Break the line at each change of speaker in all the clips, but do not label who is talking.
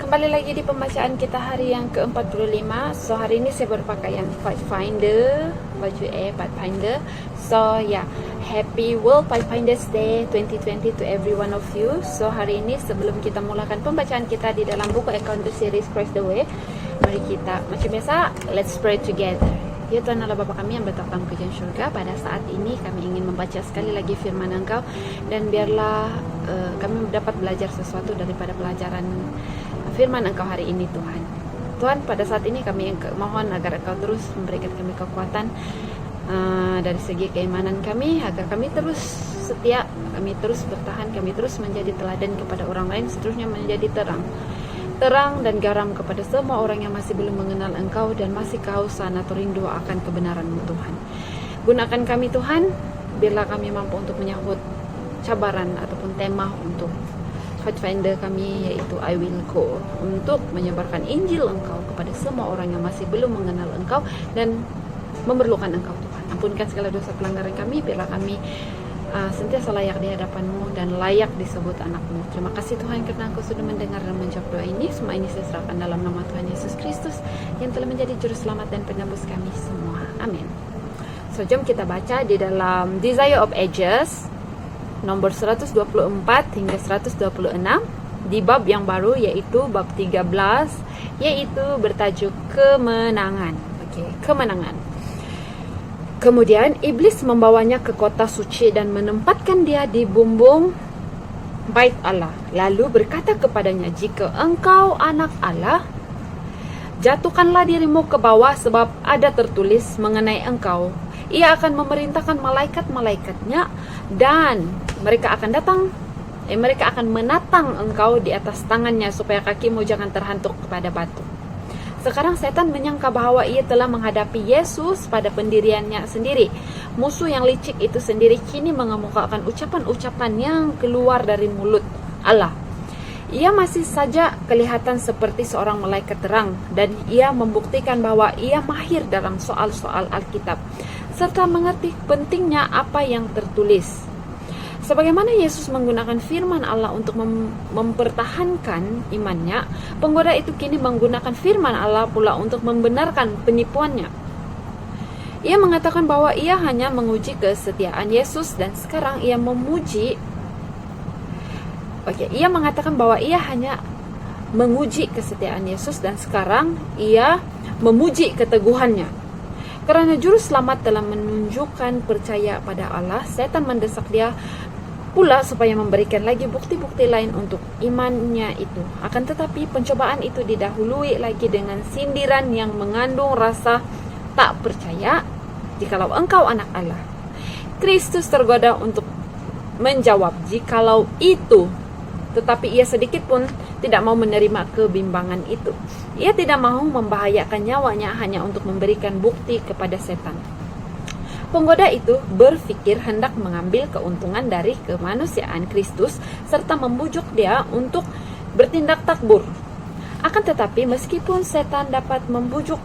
kembali lagi di pembacaan kita hari yang ke-45. So hari ini saya berpakaian Pathfinder, baju Pathfinder. So happy World Pathfinders Day 2020 to every one of you. So hari ini sebelum kita mulakan pembacaan kita di dalam buku Encounter Series Christ the Way, mari kita macam biasa, let's pray together. Ya Tuhan Allah Bapa kami yang bertahta di kerajaan surga, pada saat ini kami ingin membaca sekali lagi firman Engkau, dan biarlah kami dapat belajar sesuatu daripada pelajaran firman Engkau hari ini Tuhan. Tuhan, pada saat ini kami mohon agar Engkau terus memberikan kami kekuatan dari segi keimanan kami, agar kami terus setia, kami terus bertahan, kami terus menjadi teladan kepada orang lain, seterusnya menjadi terang dan garam kepada semua orang yang masih belum mengenal Engkau dan masih kehausan atau rindu akan kebenaran-Mu Tuhan. Gunakan kami Tuhan, biarlah kami mampu untuk menyahut cabaran ataupun tema untuk Pathfinder kami, yaitu I Will Go, untuk menyebarkan Injil Engkau kepada semua orang yang masih belum mengenal Engkau dan memerlukan Engkau Tuhan. Ampunkan segala dosa pelanggaran kami, biarlah kami sentiasa layak di hadapan-Mu dan layak disebut anak-Mu. Terima kasih Tuhan karena Engkau sudah mendengar dan menjawab doa ini. Semua ini saya serahkan dalam nama Tuhan Yesus Kristus yang telah menjadi juru selamat dan penebus kami semua. Amin. So jom kita baca di dalam Desire of Ages nomor 124 hingga 126 di bab yang baru, yaitu bab 13, yaitu bertajuk kemenangan. Kemenangan. Kemudian iblis membawanya ke kota suci dan menempatkan dia di bumbung bait Allah. Lalu berkata kepadanya, jika engkau anak Allah, jatuhkanlah dirimu ke bawah, sebab ada tertulis mengenai engkau, ia akan memerintahkan malaikat-malaikatnya dan mereka akan menatang engkau di atas tangannya supaya kakimu jangan terhantuk kepada batu. Sekarang setan menyangka bahwa ia telah menghadapi Yesus pada pendiriannya sendiri. Musuh yang licik itu sendiri kini mengemukakan ucapan-ucapan yang keluar dari mulut Allah. Ia masih saja kelihatan seperti seorang malaikat terang, dan ia membuktikan bahwa ia mahir dalam soal-soal Alkitab, serta mengerti pentingnya apa yang tertulis. Sebagaimana Yesus menggunakan firman Allah untuk mempertahankan imannya, penggoda itu kini menggunakan firman Allah pula untuk membenarkan penipuannya. Ia mengatakan bahwa ia hanya menguji kesetiaan Yesus, dan sekarang ia mengatakan bahwa ia hanya menguji kesetiaan Yesus, dan sekarang ia memuji keteguhannya. Karena juru selamat telah menunjukkan percaya pada Allah, setan mendesak dia pula supaya memberikan lagi bukti-bukti lain untuk imannya itu. Akan tetapi pencobaan itu didahului lagi dengan sindiran yang mengandung rasa tak percaya. Jikalau engkau anak Allah, Kristus tergoda untuk menjawab jikalau itu, tetapi ia sedikit pun tidak mau menerima kebimbangan itu. Ia tidak mau membahayakan nyawanya hanya untuk memberikan bukti kepada setan. Penggoda itu berpikir hendak mengambil keuntungan dari kemanusiaan Kristus serta membujuk dia untuk bertindak takbur. Akan tetapi meskipun setan dapat membujuk,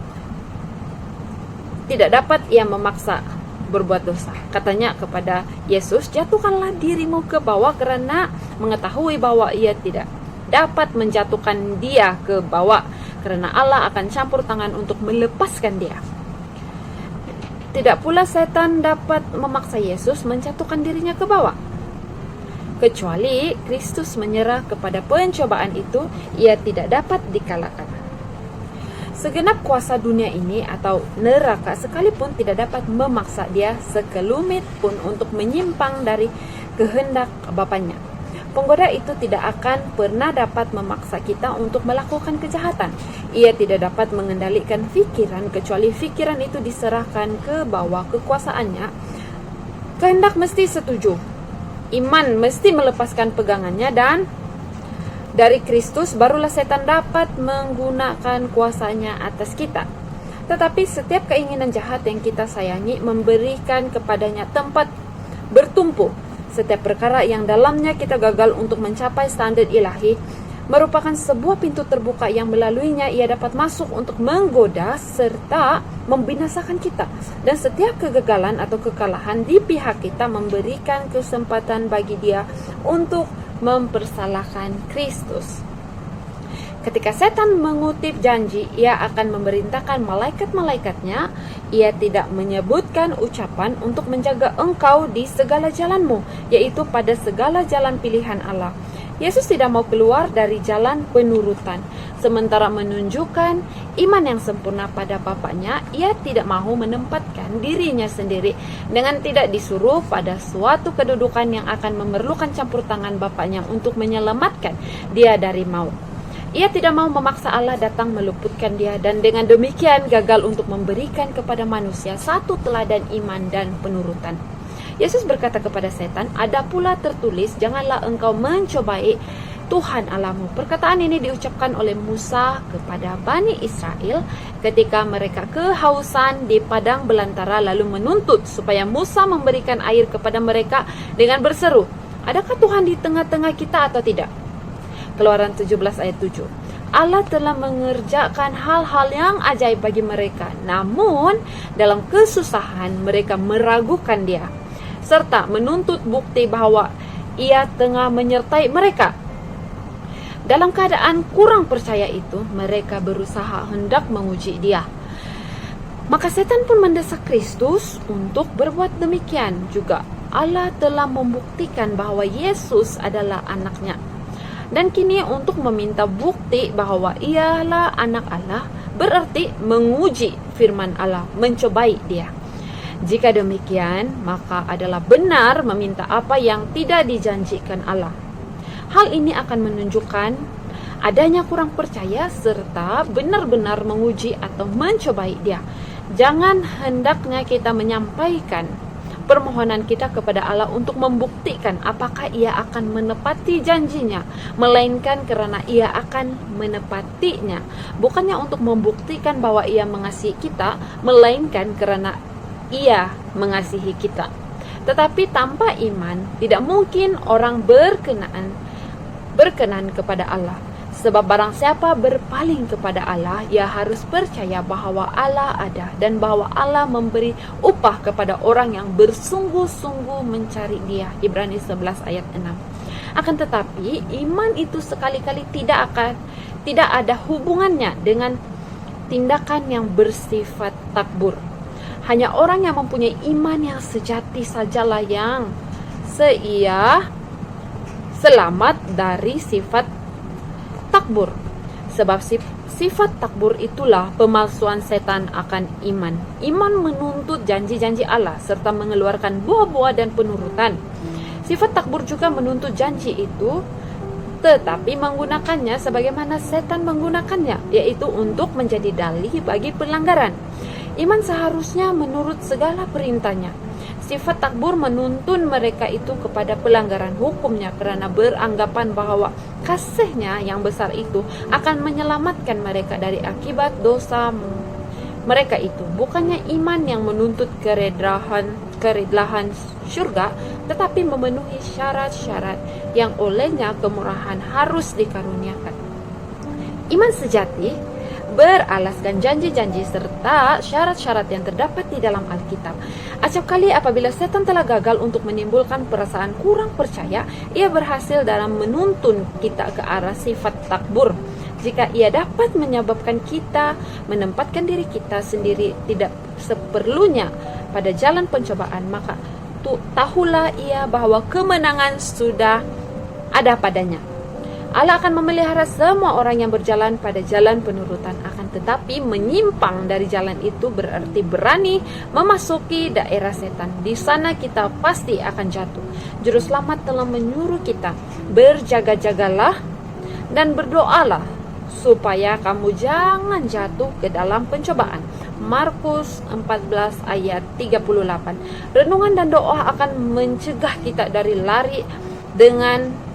tidak dapat ia memaksa berbuat dosa. Katanya kepada Yesus, jatuhkanlah dirimu ke bawah, karena mengetahui bahwa ia tidak dapat menjatuhkan dia ke bawah, karena Allah akan campur tangan untuk melepaskan dia. Tidak pula setan dapat memaksa Yesus menjatuhkan dirinya ke bawah. Kecuali Kristus menyerah kepada pencobaan itu, ia tidak dapat dikalahkan. Segenap kuasa dunia ini atau neraka sekalipun tidak dapat memaksa dia sekelumit pun untuk menyimpang dari kehendak Bapanya. Penggoda itu tidak akan pernah dapat memaksa kita untuk melakukan kejahatan. Ia tidak dapat mengendalikan fikiran kecuali fikiran itu diserahkan ke bawah kekuasaannya. Kehendak mesti setuju. Iman mesti melepaskan pegangannya, dan dari Kristus barulah setan dapat menggunakan kuasanya atas kita. Tetapi setiap keinginan jahat yang kita sayangi memberikan kepadanya tempat bertumpu. Setiap perkara yang dalamnya kita gagal untuk mencapai standar ilahi merupakan sebuah pintu terbuka yang melaluinya ia dapat masuk untuk menggoda serta membinasakan kita. Dan setiap kegagalan atau kekalahan di pihak kita memberikan kesempatan bagi dia untuk mempersalahkan Kristus. Ketika setan mengutip janji, ia akan memerintahkan malaikat-malaikatnya. Ia tidak menyebutkan ucapan untuk menjaga engkau di segala jalanmu, yaitu pada segala jalan pilihan Allah. Yesus tidak mau keluar dari jalan penurutan. Sementara menunjukkan iman yang sempurna pada Bapaknya, ia tidak mau menempatkan dirinya sendiri dengan tidak disuruh pada suatu kedudukan yang akan memerlukan campur tangan Bapaknya untuk menyelamatkan dia dari maut. Ia tidak mau memaksa Allah datang meluputkan dia, dan dengan demikian gagal untuk memberikan kepada manusia satu teladan iman dan penurutan. Yesus berkata kepada setan, ada pula tertulis, janganlah engkau mencobai Tuhan Allahmu. Perkataan ini diucapkan oleh Musa kepada Bani Israel ketika mereka kehausan di padang belantara, lalu menuntut supaya Musa memberikan air kepada mereka dengan berseru, adakah Tuhan di tengah-tengah kita atau tidak? Keluaran 17 ayat 7. Allah telah mengerjakan hal-hal yang ajaib bagi mereka, namun dalam kesusahan mereka meragukan dia, serta menuntut bukti bahwa ia tengah menyertai mereka. Dalam keadaan kurang percaya itu, mereka berusaha hendak menguji dia. Maka setan pun mendesak Kristus untuk berbuat demikian juga. Allah telah membuktikan bahwa Yesus adalah anaknya. Dan kini untuk meminta bukti bahwa ialah anak Allah, berarti menguji firman Allah, mencobai dia. Jika demikian, maka adalah benar meminta apa yang tidak dijanjikan Allah. Hal ini akan menunjukkan adanya kurang percaya serta benar-benar menguji atau mencobai dia. Jangan hendaknya kita menyampaikan permohonan kita kepada Allah untuk membuktikan apakah ia akan menepati janjinya, melainkan karena ia akan menepatinya. Bukannya untuk membuktikan bahwa ia mengasihi kita, melainkan karena ia mengasihi kita. Tetapi tanpa iman, tidak mungkin orang berkenan kepada Allah. Sebab barang siapa berpaling kepada Allah, ia harus percaya bahwa Allah ada dan bahwa Allah memberi upah kepada orang yang bersungguh-sungguh mencari dia. Ibrani 11 ayat 6. Akan tetapi, iman itu sekali-kali tidak ada hubungannya dengan tindakan yang bersifat takbur. Hanya orang yang mempunyai iman yang sejati sajalah yang selamat dari sifat takbur. Sebab sifat takbur itulah pemalsuan setan akan iman. Iman menuntut janji-janji Allah serta mengeluarkan buah-buah dan penurutan. Sifat takbur juga menuntut janji itu, tetapi menggunakannya sebagaimana setan menggunakannya, yaitu untuk menjadi dalih bagi pelanggaran. Iman seharusnya menurut segala perintahnya. Sifat takbur menuntun mereka itu kepada pelanggaran hukumnya karena beranggapan bahwa kasihnya yang besar itu akan menyelamatkan mereka dari akibat dosa mereka itu. Bukannya iman yang menuntut keredlahan surga, tetapi memenuhi syarat-syarat yang olehnya kemurahan harus dikaruniakan. Iman sejati beralaskan janji-janji serta syarat-syarat yang terdapat di dalam Alkitab. Acap kali apabila setan telah gagal untuk menimbulkan perasaan kurang percaya, ia berhasil dalam menuntun kita ke arah sifat takbur. Jika ia dapat menyebabkan kita menempatkan diri kita sendiri tidak seperlunya pada jalan pencobaan, maka tahulah ia bahwa kemenangan sudah ada padanya. Allah akan memelihara semua orang yang berjalan pada jalan penurutan. Akan tetapi menyimpang dari jalan itu berarti berani memasuki daerah setan. Di sana kita pasti akan jatuh. Juru selamat telah menyuruh kita, berjaga-jagalah dan berdoalah supaya kamu jangan jatuh ke dalam pencobaan. Markus 14 ayat 38. Renungan dan doa akan mencegah kita dari lari dengan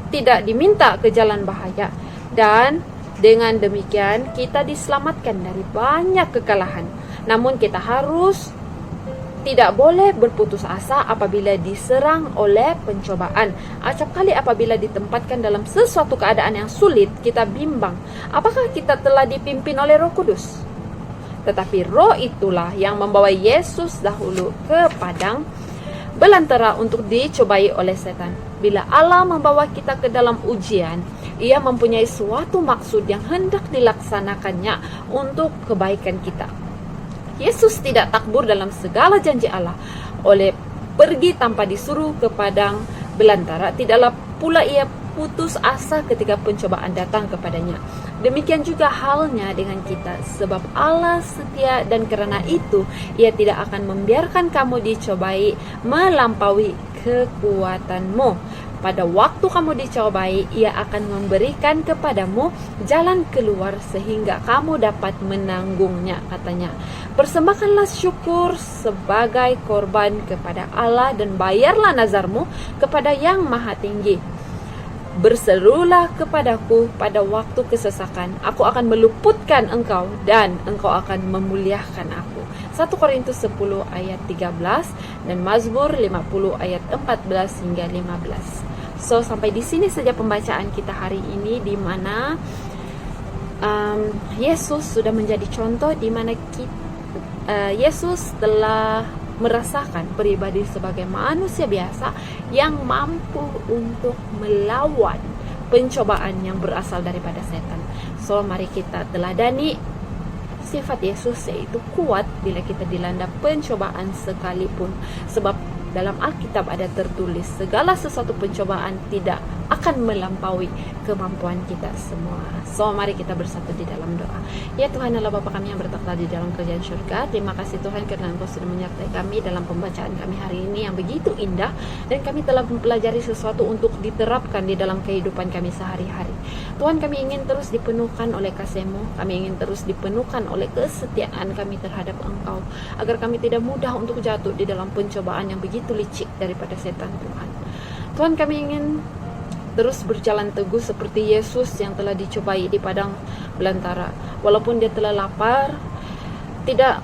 tidak diminta ke jalan bahaya, dan dengan demikian kita diselamatkan dari banyak kekalahan. Namun kita harus tidak boleh berputus asa apabila diserang oleh pencobaan. Acap kali apabila ditempatkan dalam sesuatu keadaan yang sulit, kita bimbang apakah kita telah dipimpin oleh Roh Kudus. Tetapi Roh itulah yang membawa Yesus dahulu ke padang belantara untuk dicobai oleh setan. Bila Allah membawa kita ke dalam ujian, Ia mempunyai suatu maksud yang hendak dilaksanakannya untuk kebaikan kita. Yesus tidak takbur dalam segala janji Allah oleh pergi tanpa disuruh ke padang belantara. Tidaklah pula ia putus asa ketika pencobaan datang kepadanya. Demikian juga halnya dengan kita, sebab Allah setia dan karena itu ia tidak akan membiarkan kamu dicobai melampaui kekuatanmu. Pada waktu kamu dicobai, ia akan memberikan kepadamu jalan keluar sehingga kamu dapat menanggungnya, katanya. Persembahkanlah syukur sebagai korban kepada Allah dan bayarlah nazarmu kepada Yang Maha Tinggi. Berserulah kepadaku pada waktu kesesakan, aku akan meluputkan engkau dan engkau akan memuliakan aku. 1 Korintus 10 ayat 13 dan Mazmur 50 ayat 14 hingga 15. So, sampai di sini saja pembacaan kita hari ini, di mana Yesus sudah menjadi contoh, di mana Yesus telah merasakan pribadi sebagai manusia biasa yang mampu untuk melawan pencobaan yang berasal daripada setan. So, mari kita teladani sifat Yesus, yaitu kuat bila kita dilanda pencobaan sekalipun. Sebab dalam Alkitab ada tertulis, segala sesuatu pencobaan tidak akan melampaui kemampuan kita semua. So, mari kita bersatu di dalam doa. Ya Tuhan Allah Bapa kami yang bertakhta di dalam kerajaan syurga, terima kasih Tuhan karena Engkau sudah menyertai kami dalam pembacaan kami hari ini yang begitu indah, dan kami telah mempelajari sesuatu untuk diterapkan di dalam kehidupan kami sehari-hari. Tuhan, kami ingin terus dipenuhkan oleh kasih-Mu, kami ingin terus dipenuhkan oleh kesetiaan kami terhadap Engkau, agar kami tidak mudah untuk jatuh di dalam pencobaan yang begitu licik daripada setan. Tuhan, kami ingin terus berjalan teguh seperti Yesus yang telah dicobai di padang belantara. Walaupun dia telah lapar, tidak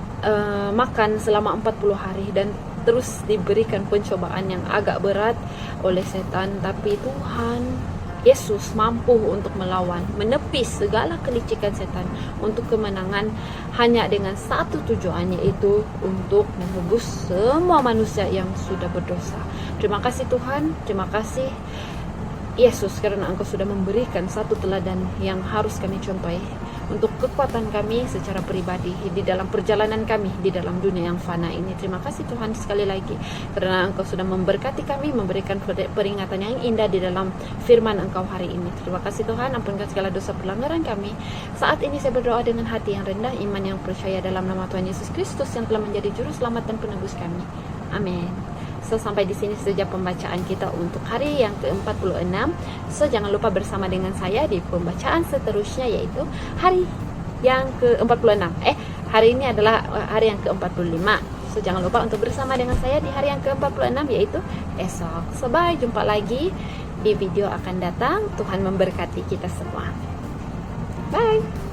makan selama 40 hari dan terus diberikan pencobaan yang agak berat oleh setan, tapi Tuhan Yesus mampu untuk melawan, menepis segala kelicikan setan untuk kemenangan hanya dengan satu tujuan, yaitu untuk menebus semua manusia yang sudah berdosa. Terima kasih Tuhan, terima kasih Yesus karena Engkau sudah memberikan satu teladan yang harus kami contohi untuk kekuatan kami secara pribadi di dalam perjalanan kami di dalam dunia yang fana ini. Terima kasih Tuhan sekali lagi karena Engkau sudah memberkati kami, memberikan peringatan yang indah di dalam firman Engkau hari ini. Terima kasih Tuhan, ampunkan segala dosa pelanggaran kami. Saat ini saya berdoa dengan hati yang rendah, iman yang percaya dalam nama Tuhan Yesus Kristus yang telah menjadi juru selamat dan penebus kami. Amin. So, sampai di sini saja pembacaan kita untuk hari yang ke-46. So, jangan lupa bersama dengan saya di pembacaan seterusnya, yaitu hari yang ke-46. Hari ini adalah hari yang ke-45. So, jangan lupa untuk bersama dengan saya di hari yang ke-46, yaitu esok. So, bye, jumpa lagi di video akan datang. Tuhan memberkati kita semua. Bye.